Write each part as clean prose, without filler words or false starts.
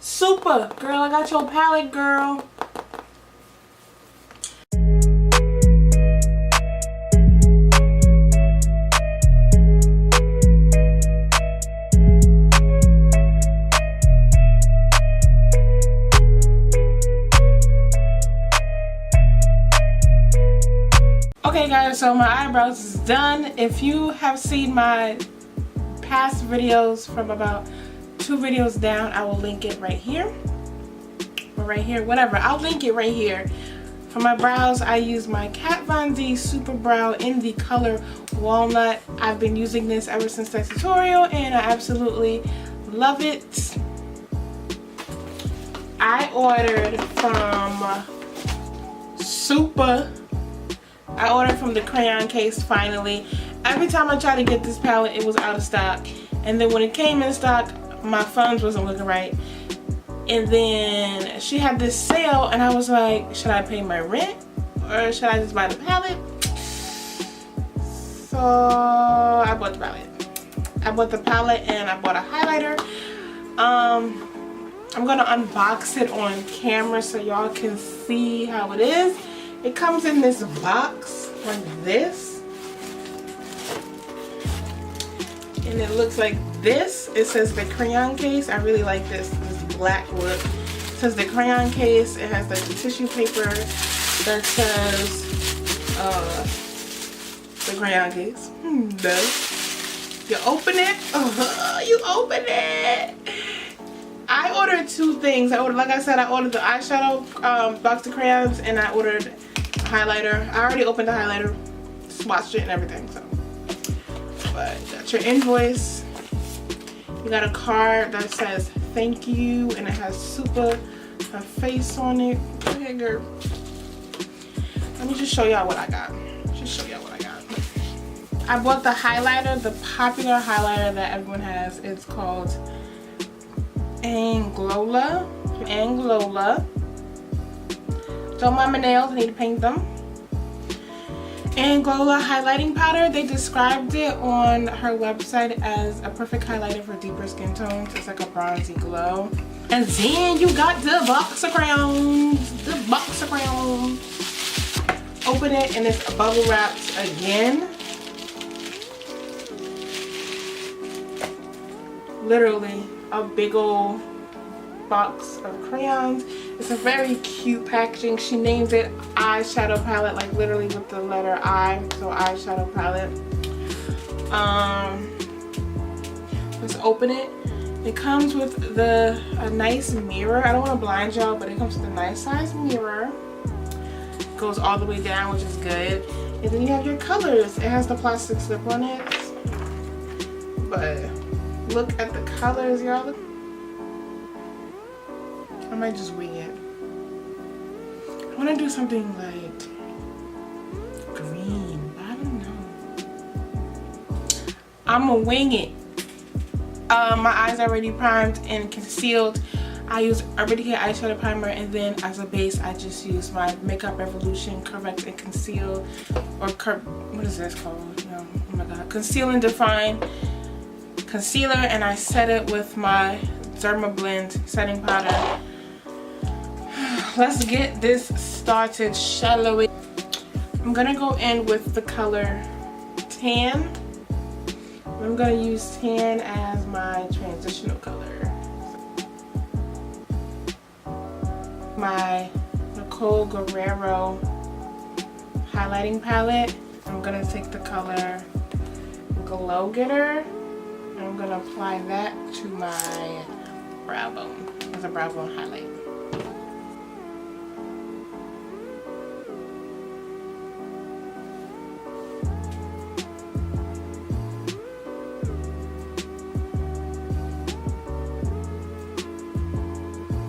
Super, girl, I got your palette, girl. Okay guys, so my eyebrows is done. If you have seen my past videos from about 2 videos down, I will link it right here or right here, whatever. I'll link it right here. For my brows, I use my Kat Von D Super Brow in the color Walnut. I've been using this ever since that tutorial and I absolutely love it. I ordered from I ordered from the Crayon Case finally. Every time I tried to get this palette, it was out of stock. And then when it came in stock, my funds wasn't looking right. And then she had this sale and I was like, should I pay my rent or should I just buy the palette? So I bought the palette. I bought the palette and I bought a highlighter. I'm gonna unbox it on camera so y'all can see how it is. It comes in this box like this. And it looks like this. It says the Crayon Case. I really like this black look. It says the Crayon Case. It has like the tissue paper that says the Crayon Case. You open it. You open it. I ordered 2 things. Like I said, I ordered the eyeshadow box of crayons and I ordered a highlighter. I already opened the highlighter, swatched it and everything. So, but you got your invoice. You got a card that says thank you and it has Super her face on it. Okay, girl. Let me just show y'all what I got. I bought the highlighter, the popular highlighter that everyone has. It's called Anglowla. Don't mind my nails, I need to paint them. Anglowla highlighting powder. They described it on her website as a perfect highlighter for deeper skin tones. It's like a bronzy glow. And then you got the box of crayons. Open it and it's bubble wrapped again. Literally a big old box of crayons. It's a very cute packaging. She names it eyeshadow palette, like literally with the letter I, so eyeshadow palette. Let's open it. It comes with a nice mirror. I don't want to blind y'all, but it comes with a nice size mirror. It goes all the way down, which is good. And then you have your colors. It has the plastic slip on it, but look at the colors, y'all. I might just wing it. I want to do something like green. I don't know. I'm gonna wing it. My eyes are already primed and concealed. I use Urban Decay eyeshadow primer, and then as a base, I just use my Makeup Revolution Correct and Conceal, or what is this called? No, oh my god, Conceal and Define concealer, and I set it with my Derma Blend setting powder. Let's get this started, shall we? I'm gonna go in with the color Tan. I'm gonna use Tan as my transitional color. My Nicole Guerrero highlighting palette. I'm gonna take the color Glow Getter and I'm gonna apply that to my brow bone as a brow bone highlight.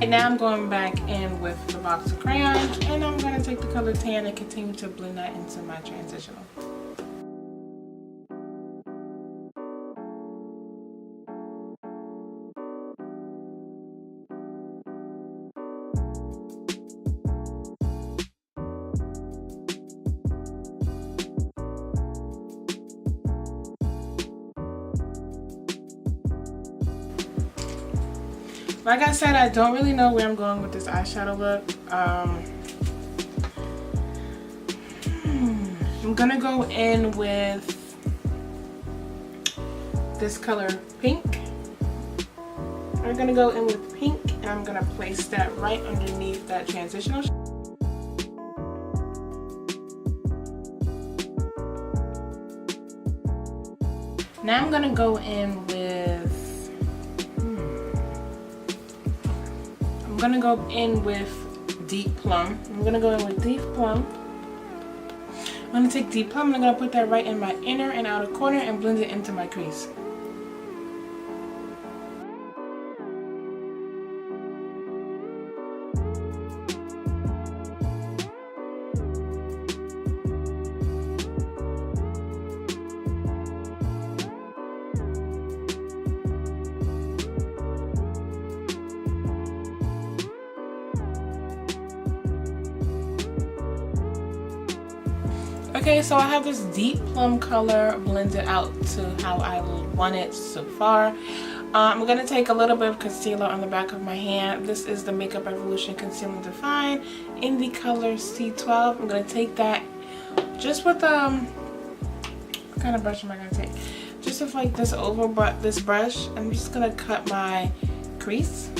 And now I'm going back in with the box of crayons and I'm going to take the color Tan and continue to blend that into my transitional. Like I said, I don't really know where I'm going with this eyeshadow look. I'm gonna go in with this color pink. I'm gonna go in with pink and I'm gonna place that right underneath that transitional shade. Now I'm gonna go in with Deep Plum. I'm gonna go in with Deep Plum. I'm gonna take Deep Plum and I'm gonna put that right in my inner and outer corner and blend it into my crease. Okay, so I have this Deep Plum color blended out to how I want it so far. I'm going to take a little bit of concealer on the back of my hand. This is the Makeup Revolution Conceal and Define in the color C12. I'm going to take that just with what kind of brush am I going to take? Just with like this this brush. I'm just going to cut my crease.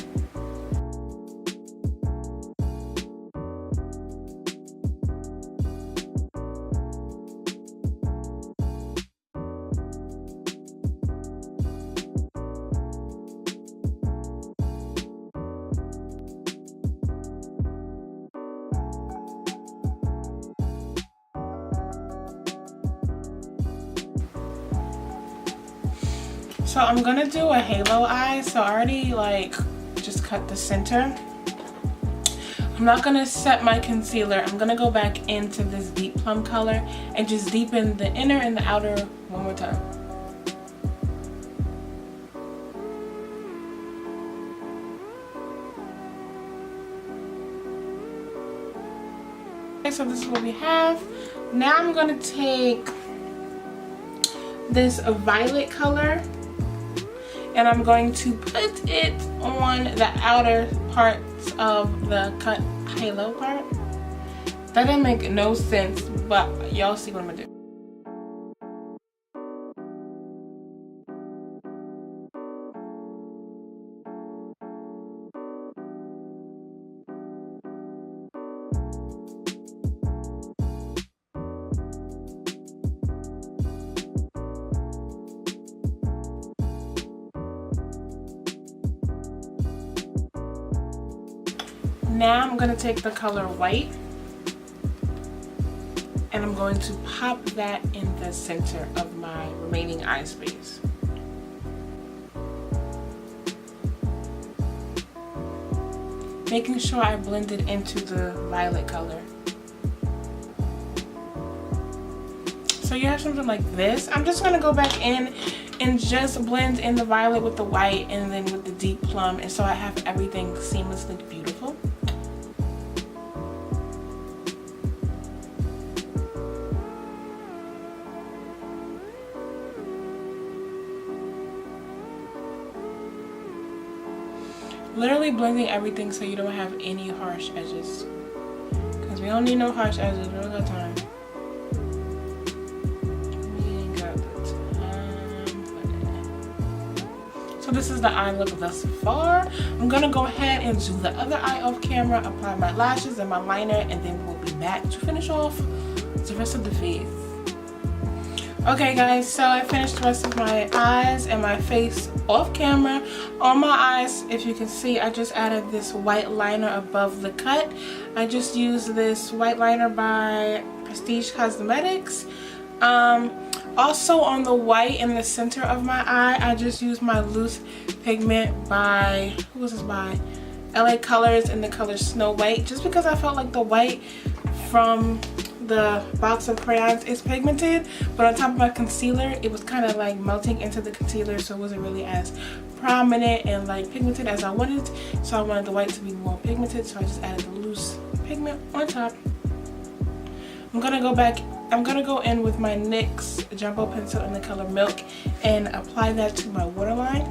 So I'm gonna do a halo eye. So I already like just cut the center. I'm not gonna set my concealer. I'm gonna go back into this Deep Plum color and just deepen the inner and the outer one more time. Okay, so this is what we have. Now I'm gonna take this violet color and I'm going to put it on the outer parts of the cut halo part. That didn't make no sense, but y'all see what I'm gonna do. Now I'm going to take the color white and I'm going to pop that in the center of my remaining eye space. Making sure I blend it into the violet color. So you have something like this. I'm just going to go back in and just blend in the violet with the white and then with the Deep Plum, and so I have everything seamlessly beautiful. Literally blending everything so you don't have any harsh edges, because we don't need no harsh edges. We don't got time. So this is the eye look thus far. I'm gonna go ahead and do the other eye off camera, apply my lashes and my liner, and then we'll be back to finish off the rest of the face. Okay guys, so I finished the rest of my eyes and my face off camera. On my eyes, if you can see, I just added this white liner above the cut. I just used this white liner by Prestige Cosmetics. Also on the white in the center of my eye, I just used my loose pigment by, who was this by? LA Colors in the color Snow White, just because I felt like the white from the box of crayons is pigmented, but on top of my concealer it was kind of like melting into the concealer, so it wasn't really as prominent and like pigmented as I wanted. So I wanted the white to be more pigmented, so I just added the loose pigment on top. I'm gonna go in with my NYX Jumbo Pencil in the color Milk and apply that to my waterline.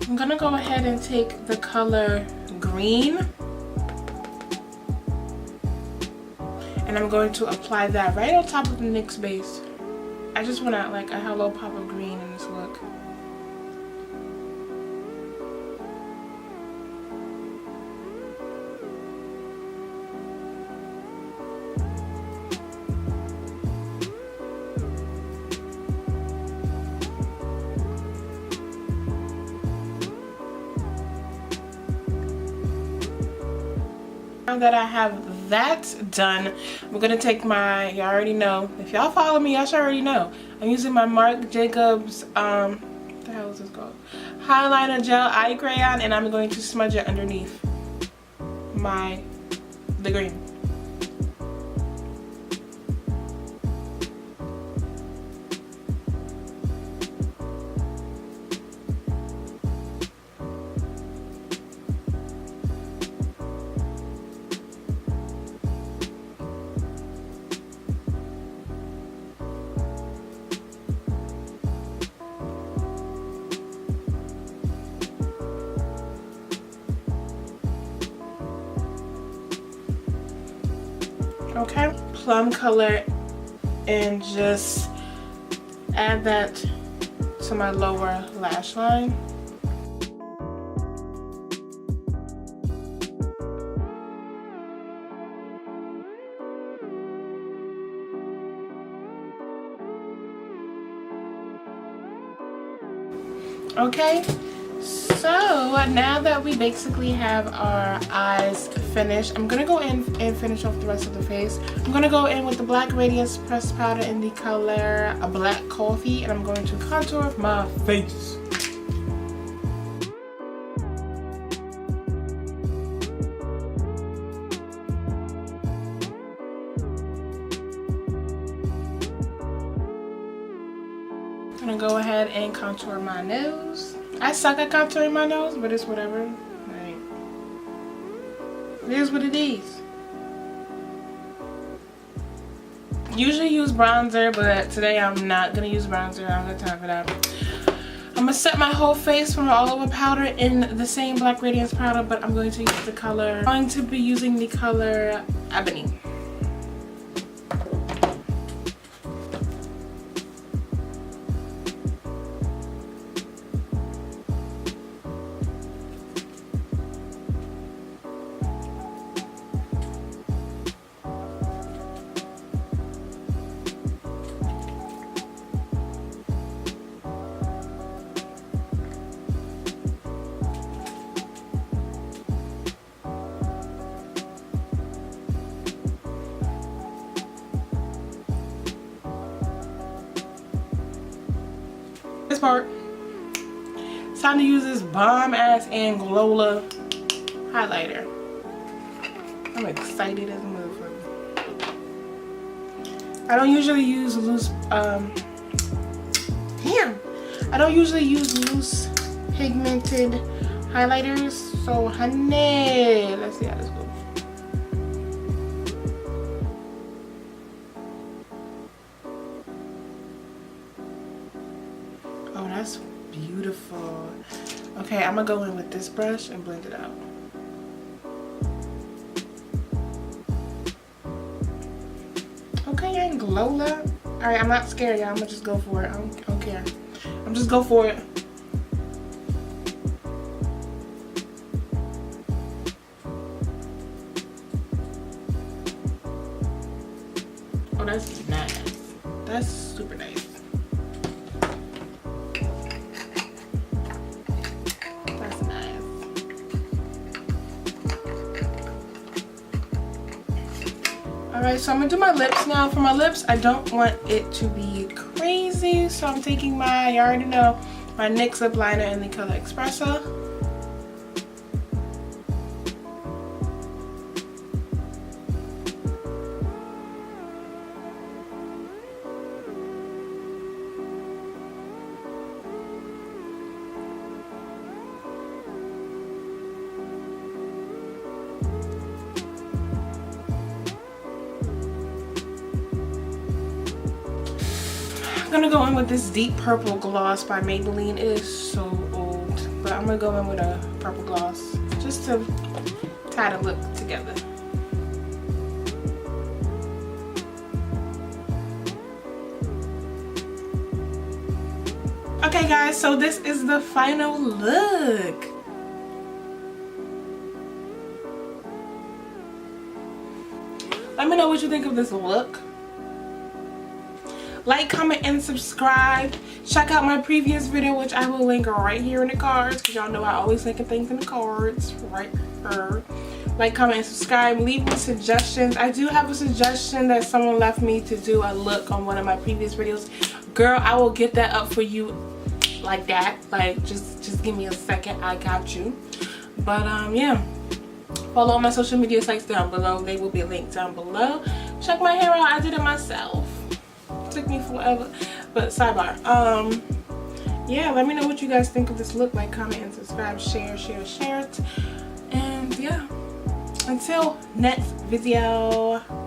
I'm gonna go ahead and take the color green, and I'm going to apply that right on top of the NYX base. I just want to like a hello pop of green in this look. Now that I have that done, I'm gonna take my, y'all already know, if y'all follow me, y'all should already know, I'm using my Marc Jacobs, what the hell is this called? Highlighter gel eye crayon, and I'm going to smudge it underneath the green. Okay, plum color, and just add that to my lower lash line. Okay, so now that we basically have our eyes finished, I'm gonna go in and finish off the rest of the face. I'm gonna go in with the Black Radiance pressed powder in the color Black Coffee, and I'm going to contour my face. I'm gonna go ahead and contour my nose. I suck at contouring my nose, but it's whatever. Right. It is what it is. Usually use bronzer, but today I'm not gonna use bronzer. I don't have time for that. I'm gonna set my whole face from all over powder in the same Black Radiance powder, but I'm going to use the color. I'm going to be using the color Ebony. This part, it's time to use this bomb ass Anglowla highlighter. I'm excited as a motherfucker. I don't usually use loose I don't usually use loose pigmented highlighters, so honey, let's see how this goes. Oh, that's beautiful. Okay, I'm gonna go in with this brush and blend it out. Okay, Anglowla. Alright, I'm not scared, y'all. I'm gonna just go for it. I don't care. I'm just go for it. Oh, that's nice. That's super nice. That's nice. Alright, so I'm gonna do my lips now. For my lips, I don't want it to be crazy, so I'm taking my, you already know, my NYX lip liner in the color Espresso. I'm gonna go in with this deep purple gloss by Maybelline. It is so old, but I'm gonna go in with a purple gloss just to tie the look together. Okay guys, so this is the final look. Let me know what you think of this look. Like, comment, and subscribe. Check out my previous video, which I will link right here in the cards, because y'all know I always link things in the cards right here. Like, comment, and subscribe. Leave me suggestions. I do have a suggestion that someone left me to do a look on one of my previous videos. Girl, I will get that up for you like that. Like, just give me a second. I got you. But yeah. Follow all my social media sites down below. They will be linked down below. Check my hair out. I did it myself. Took me forever. But sidebar. Yeah, let me know what you guys think of this look. Like, comment, and subscribe. Share it. And yeah. Until next video.